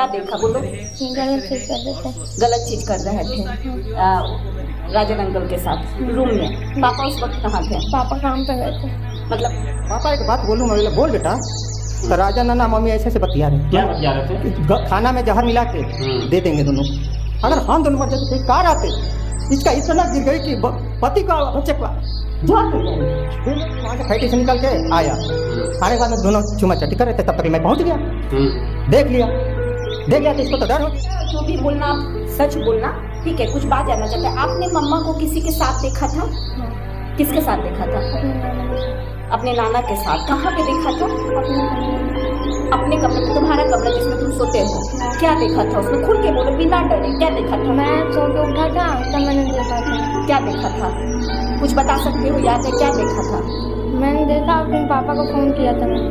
देखा बोलो? गलत चीज कर देते। गलत चीज कर रहे थे राजन अंकल के साथ रूम में। पापा उस वक्त कहाँ थे? पापा काम पे गए थे। मतलब पापा एक बात बोलूँ मैं, बोल बेटा। तो राजा नाना मम्मी ऐसे से बतिया रहे, क्या बतिया रहे थे? खाना में जहर मिला के दे देंगे दोनों। अगर हम दोनों मर जाते कार आते, इसका इतना गिर गई कि पति का बच्चे का जहर मिल गया। फिर वहाँ से फैक्ट्री से निकल के आया, आने के बाद में दोनों चुमा चटी कर रहे थे, तब तक मैं पहुँच गया। देख लिया तो इसको तो डर हो गया। जो भी बोलना आप सच बोलना, ठीक है? कुछ बात जानना चाहते हैं। आपने मम्मा को किसी के साथ देखा था? किसके साथ देखा था? अपने नाना के साथ। कहाँ पे देखा था? अपने कमरे में, तुम्हारा कमरा जिसमें तुम सोते हो। क्या देखा था उसमें? खुल के बोलो, बिना डरे। क्या देखा था? मैं सो के उठा था तब मैंने देखा था। क्या देखा था? कुछ बता सकते हो? याद है क्या देखा था? मैंने देखा, अपने पापा को फोन किया था मैं।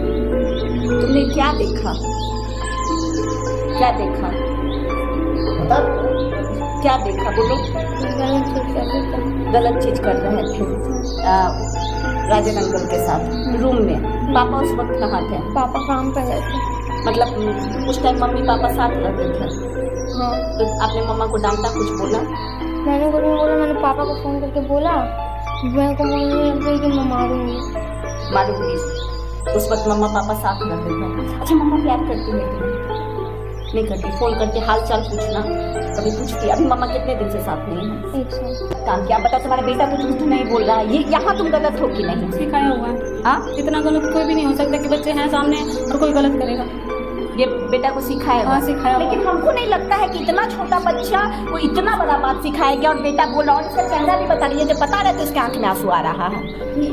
तुमने क्या देखा? क्या देखा? बता। क्या देखा बोलो? गलत चीज कर देते। गलत चीज कर रहे थे राजन अंकल के साथ रूम में। पापा उस वक्त कहाँ थे? पापा काम पे गए थे। मतलब उस टाइम मम्मी पापा साथ रहते थे? हाँ। तो आपने मम्मा को डांटा, कुछ बोला? मैंने कुछ नहीं बोला, मैंने पापा को फोन करके बोला, मैं को बोलने कि मैं मारूंगी। मारूंगी। उस वक्त मम्मा पापा साथ रहते थे। अच्छा, मम्मा प्यार करती है कि नहीं करती? फोन करके हाल चाल पूछना कभी पूछती? अभी मम्मा कितने दिन से साथ नहीं है? 1 साल। काम क्या बताओ, तुम्हारा बेटा तो झूठ नहीं बोल रहा है। ये यहाँ तुम गलत हो कि नहीं? सिखाया हुआ है। हाँ, इतना गलत कोई भी नहीं हो सकता कि बच्चे हैं सामने और कोई गलत करेगा। ये बेटा को सिखाया हुआ? हाँ, सिखाया हुआ। लेकिन हमको नहीं लगता है कि इतना छोटा बच्चा को इतना बड़ा बात सिखाएगा। और बेटा बोला, और इसका चेहरा भी बता रही है, जब बता रहे थे उसके आंख में आंसू आ रहा है।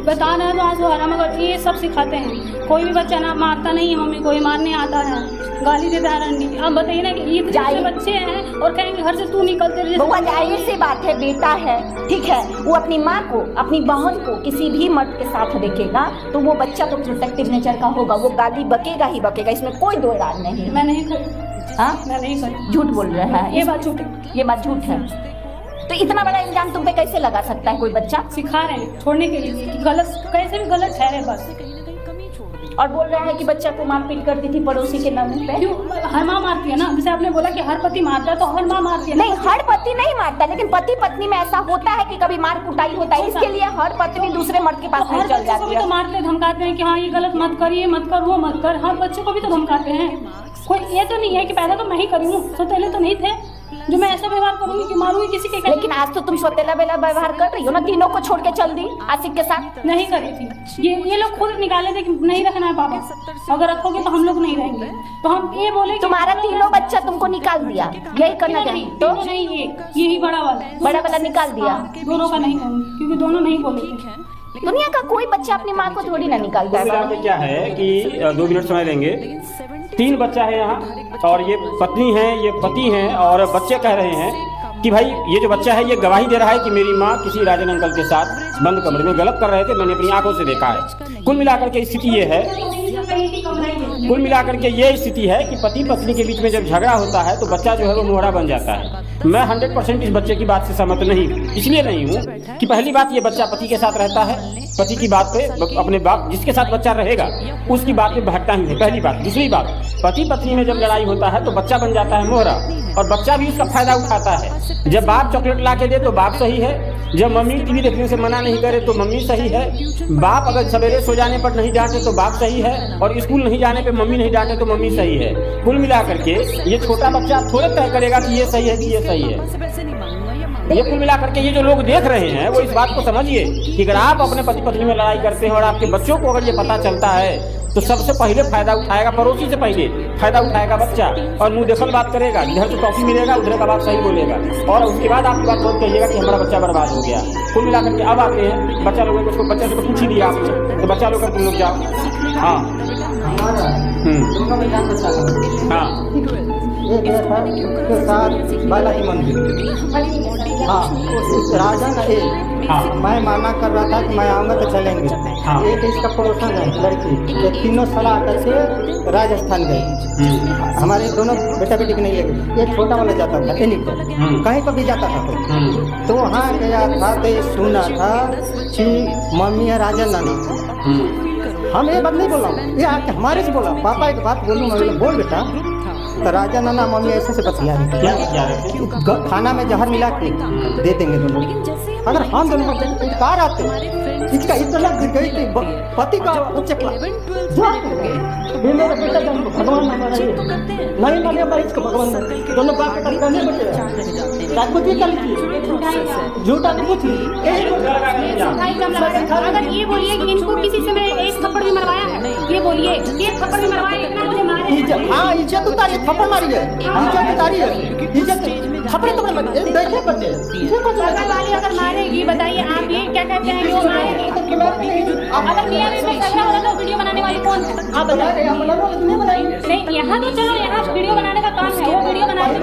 बता रहे हैं तो आंसू आ रहा है, मगर ये सब सिखाते हैं। कोई भी बच्चा ना मारता नहीं है, मम्मी कोई मारने आता है, गाली देता है रंडी। अब बताइए ना कि ये जैसे बच्चे हैं और कहेंगे घर से तू निकलते रहे। बउआ, जाहिर सी बात है, बेटा है, ठीक है? वो अपनी माँ को, अपनी बहन को किसी भी मर्द के साथ देखेगा तो वो बच्चा तो प्रोटेक्टिव नेचर का होगा। वो गाली बकेगा ही बकेगा, इसमें कोई दो राय नहीं। मैं नहीं करी। हाँ, मैं नहीं करी। झूठ बोल रहा है। ये बात झूठ है। ये बात झूठ है। तो इतना बड़ा इल्जाम तुम पे कैसे लगा सकता है कोई बच्चा? सिखा रहे हैं छोड़ने के लिए कि गलत कैसे भी गलत ठहरे बस। और बोल रहा है कि बच्चा को मारपीट करती थी पड़ोसी के नाम पे। क्यों? हर माँ मारती है ना। जैसे आपने बोला कि हर पति मारता है, तो हर माँ मारती है। नहीं, हर पति नहीं मारता, लेकिन पति पत्नी में ऐसा होता है कि कभी मार कुटाई होता है। इसके लिए हर पत्नी दूसरे मर्द के पास नहीं हर चल बच्चे को जाती भी है। तो मारते धमकाते हैं कि हाँ ये गलत मत कर, ये मत कर, वो मत कर। हर बच्चे को भी तो धमकाते हैं। कोई ये तो नहीं है कि पैदा तो मैं ही करी हूँ, तो पहले तो नहीं थे जो मैं ऐसा व्यवहार करूंगी कि मारूंगी किसी के। लेकिन आज तो तुम सोतेला बेला व्यवहार कर रही हो ना, तीनों को छोड़ के चल दी आशिक के साथ। नहीं करी थी। ये लोग खुद निकाले थे कि नहीं रखना है पापा, अगर रखोगे तो हम लोग नहीं रहेंगे। तो हम ये बोले तुम्हारा तीनों बच्चा तुमको निकाल दिया, यही करना चाहिए। तो नहीं, यही बड़ा वाला निकाल दिया। दोनों का नहीं कहूँगी क्योंकि दोनों नहीं बोले थे। दुनिया का कोई बच्चा अपनी माँ को थोड़ी ना निकालता है। क्या है कि 2 मिनट समय लेंगे। 3 बच्चा है यहाँ, और ये पत्नी है, ये पति हैं, और बच्चे कह रहे हैं कि भाई ये जो बच्चा है ये गवाही दे रहा है कि मेरी माँ किसी राजन अंकल के साथ बंद कमरे में गलत कर रहे थे, मैंने अपनी आंखों से देखा है। कुल मिलाकर के स्थिति ये है, कुल मिलाकर के ये स्थिति है कि पति पत्नी के बीच में जब झगड़ा होता है तो बच्चा जो है वो मोहरा बन जाता है। मैं 100% इस बच्चे की बात से सहमत नहीं, इसलिए नहीं हूँ कि पहली बात ये बच्चा पति के साथ रहता है, पति की बात पे अपने बाप जिसके साथ बच्चा रहेगा उसकी बात पे भटकता ही है, पहली बात। दूसरी बात, पति पत्नी में जब लड़ाई होता है तो बच्चा बन जाता है मोहरा, और बच्चा भी उसका फायदा उठाता है। जब बाप चॉकलेट ला के दे तो बाप सही है, जब मम्मी टीवी देखने से मना नहीं करे तो मम्मी सही है, बाप अगर सवेरे सो जाने पर नहीं डांटे तो बाप सही है, और स्कूल नहीं जाने पे मम्मी नहीं डांटे तो मम्मी सही है। कुल मिलाकर के ये छोटा बच्चा थोड़े तय करेगा कि ये सही है कि ये सही है। ये कुल मिलाकर के ये जो लोग देख रहे हैं वो इस बात को समझिए कि अगर आप अपने पति पत्नी में लड़ाई करते हैं और आपके बच्चों को अगर ये पता चलता है तो सबसे पहले फायदा उठाएगा पड़ोसी से पहले फायदा उठाएगा बच्चा, और मुंह देखल बात करेगा। इधर से टॉफी मिलेगा उधर का बात सही बोलेगा, और उसके बाद आपकी बात बहुत कहिएगा कि हमारा बच्चा बर्बाद हो गया। कुल मिलाकर के अब आते हैं बच्चा लोगों को, बच्चे से तो पूछ ही दिया आपने, तो बच्चा लोग का तुम लोग जाओ। हाँ हाँ, ये गया था उसके साथ बालाजी मंदिर। हाँ, राजन मैं माना कर रहा था कि मैं आऊँगा तो चलेंगे। एक इसका पड़ोसन है लड़की, ये तीनों सलाह करके राजस्थान गए। हमारे दोनों बेटा बेटी के नहीं लेके, ये छोटा वाला जाता था क्लिनिक पर, कहीं पर भी जाता था तो वहाँ गया था तो ये सुना था कि मम्मी है राजन नाना। हम ये बात नहीं बोला, ये आके हमारे से बोला। पापा एक बात बोलूँ मैं, बोल बेटा। तो राजा नाना मम्मी ऐसे से बतिया रही क्या क्या रहे थे? खाना में जहर मिला के दे देंगे दोनों। अगर हम दोनों कार आते इसका इतना गई थी पति का उच्च भगवान नहीं माने भाई इसको भगवान दोनों बात करने बचे कुछ भी कर झूठा कुछ अगर ये बोलिए कि इनको किसी से मैं एक थप्पड़ भी मरवाया है, ये बोलिए एक थप्पड़ भी मरवाया, इतना मुझे मारे। हाँ इज्जत उतारी थप्पड़ मारी है, इज्जत उतारी है, इज्जत थप्पड़ तो देखे बच्चे बगल वाली अगर मारेगी, बताइए आप ये क्या कहते हैं कि वो मारेगी? अगर मियां बीवी में झगड़ा हो रहा तो वीडियो बनाने वाली कौन है? आप बताइए। नहीं यहाँ तो चलो, यहाँ वीडियो बनाने का काम है, वो वीडियो बनाने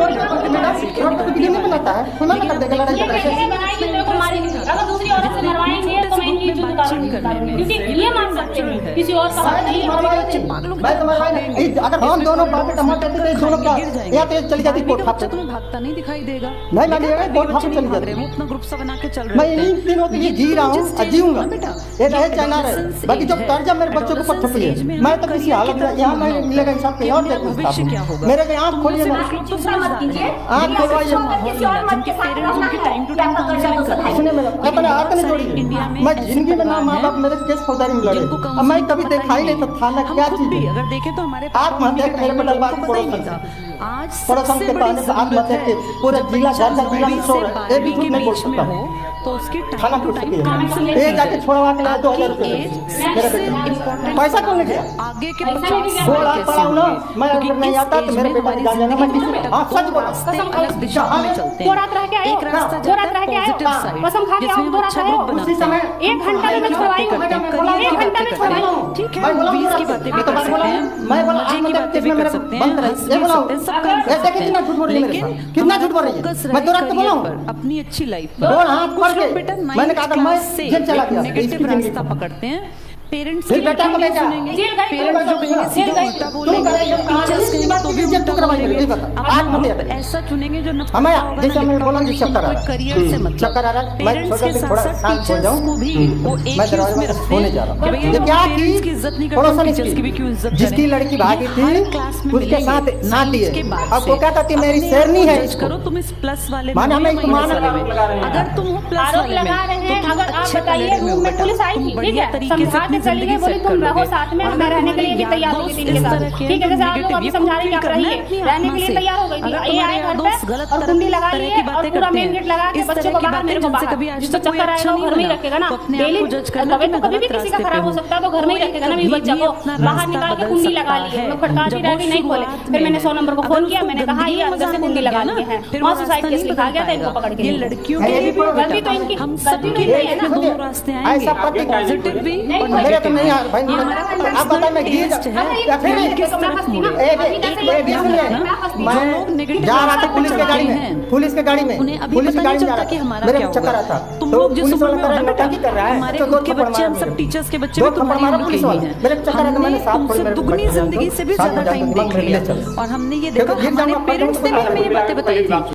नहीं बनाता है, ये कैसे बनाएगी, मेरे को मारेगी। अगर दूसरी औरत से मरवाएंगे तो मैं इनकी इज्जत उतारूंगी, क्योंकि ये मान सकते हैं किसी और का हक नहीं है। अगर हम दोनों बातें टमाटर थे दोनों का या तो चली जाती कोर्ट खाते तुम्हें भागता नहीं दिखाई देगा। नहीं लगेगा कोर्ट खाते चली जाती। अपना ग्रुप सा बना के चल रहे मैं इन दिनों तो ये जी रहा हूँ जीऊंगा, ये रहे चाहे ना रहे, बाकी जब कर्जा मेरे बच्चों के ऊपर थपी है मैं तो किसी हालत में यहाँ मैं मिलेगा हिसाब कहीं और देखूँ। मेरे को आँख खोलिए ना, आँख खोलवाइए, सुने मेरा अपने हाथ नहीं जोड़िए। मैं जिंदगी में ना माँ बाप मेरे केस फौजदारी में लड़े अब मैं कभी देखा ही नहीं तो थाना क्या चीज है। अगर देखें तो हमारे आत्महत्या के मेरे बेटा बात पड़ोसन के कहने से आत्महत्या के पूरे जिला जिला में शोर है, एक भी झूठ नहीं बोल सकता हूँ तो उसके थाना पूछ सकती है, एक जाके छोड़वा के लाया 2000 रुपये मेरे बेटे पैसा कौन गया आगे के 2 लाख पड़ा हूँ ना मैं अगर नहीं आता तो मेरे बेटा जान जाना। मैं हाँ सच बोला दो रात रह के आए, दो रात रह के आए, कसम खा के आओ, दो रात रहे हो। उसी समय 1 घंटा में मैं छुड़वाई हूँ, 1 घंटा में छुड़वाई हूँ। ठीक है, मैं बोला 20 की बातें भी कर सकते हैं, मैं बोला मजे की बातें भी कर सकते हैं, ये बोला ऐसे कितना झूठ बोल रही है, लेकिन कितना झूठ बोल रही है। मैं 2 रात बोला हूँ अपनी अच्छी लाइफ दो हाथ पकड़ के बेटा मैंने कहा था मैं जेल चला गया नेगेटिव रास्ता पकड़ते हैं। पेरेंट्स फिर बेटा को बेटा जेल गए, पेरेंट्स जो कहेंगे सीधा उल्टा बोलेंगे, टीचर्स कहेंगे तो भी उल्टा बोलेंगे। आज मत आप ऐसा चुनेंगे जो नफा हमें होगा जैसे ना, मैं बोला कि चक्कर आ कोई करियर से मतलब चक्कर आ रहा है, मैं पेरेंट्स छोटा के से साथ थोड़ा साथ शांत हो टीचर्स जाऊं को भी वो एक मैं ही दरवाजे उसमें में रखते सोने हैं जा रहा कि हूं। भैया ये क्या पेरेंट्स की की इज्जत नहीं पड़ोसन करते, टीचर्स की भी क्यों इज्जत जिसकी करें। लड़की भागी हर थी क्लास में उसके साथ मिलेंगे, नाती साइंस के है, बाद अब से वो कहता थी मेरी अपने शेरनी है जज करो, तुम इस प्लस वाले माना में मैं हो, इसको माना माइनस वाले में। अगर तुम हो प्लस आरोप वाले लगा में रहे हैं। तो तुम अगर आप अच्छे बताइए कलर में रूम हो में बेटा, पुलिस आई थी, ठीक बढ़िया है, तरीके से समझा के अपनी चली गई, जिंदगी बोली सेट तुम कर रहो लोगे। साथ में, और मैं अगर रहने के लिए भी तुम्हारे तैयार हो यार गई थी दोस्त इनके इस साथ, तरह के ठीक है, जैसे आप लोग negative, अभी ये समझा रहे feel हैं आप करना है रहिए, अपनी रहने आत्मा के लिए से। तैयार हो गई थी। अगर ये आए तुम्हारे घर दोस्त पे गलत और तरह कुंडी की लगा लिए और बातें पूरा करते मेन हैं, गेट लगा के इस बच्चों तरह को की बाहर बातें मेरे को जिनसे बाहर, कभी आज जिसको तक कोई चक्कर अच्छा आएगा वो नहीं घर में ही बना, रखेगा ना तो अपने आप डेली। को जज करना कभी कि मैं कभी भी गलत किसी का रास्ते खराब पे हो हूँ। सकता है तो घर में ही रखेगा ना मेरे बच्चा को, बाहर निकाल के कुंडी लगा लिए, मैं खटकाती रह गई, नहीं खोले। फिर मैंने 100 नंबर को फोन किया, मैंने कहा ये अंदर से कुंडी लगा लिए हैं, वहाँ सुसाइड केस लिखा गया था, इनको पकड़ के ये लिए। लड़कियों के लिए भी गलती तो इनकी, हम गलती सबके तो लिए इनकी है ना। दोनों रास्ते आएंगे, ऐसा पति पॉजिटिव भी और मेरे तो नेगेटिव नहीं भी। यार भाई ये हमारा आप बताए मैं गिर टेस्ट है या फिर किस तरफ मुड़े। मैं लोग negative जा रहा था रास्ते पुलिस के गाड़ी चलते में, हैं, पुलिस के गाड़ी में, उन्हें अभी पुलिस पता की गाड़ी नहीं में जा चलता रहा कि था, हमारा मेरे क्या को चक्कर होगा। आता तुम तो लोग जिस पुलिस उम्र वाला में कह रहा हो है ना क्या कर रहा है हमारे तो खुद के थप्पड़ बच्चे, हम मारा सब टीचर्स के बच्चे दो भी थप्पड़ तुम्हारी मारा उम्र पुलिस के वाला, ही हैं। मेरे चक्कर है तो मैंने साथ थोड़ी तुमसे मेरे दुगनी जिंदगी से भी ज्यादा टाइम देख लिया चल और हमने ये क्योंकि देखा गिर जाऊंगा, हमारे पेरेंट्स ने भी हमें ये बातें बताई थी।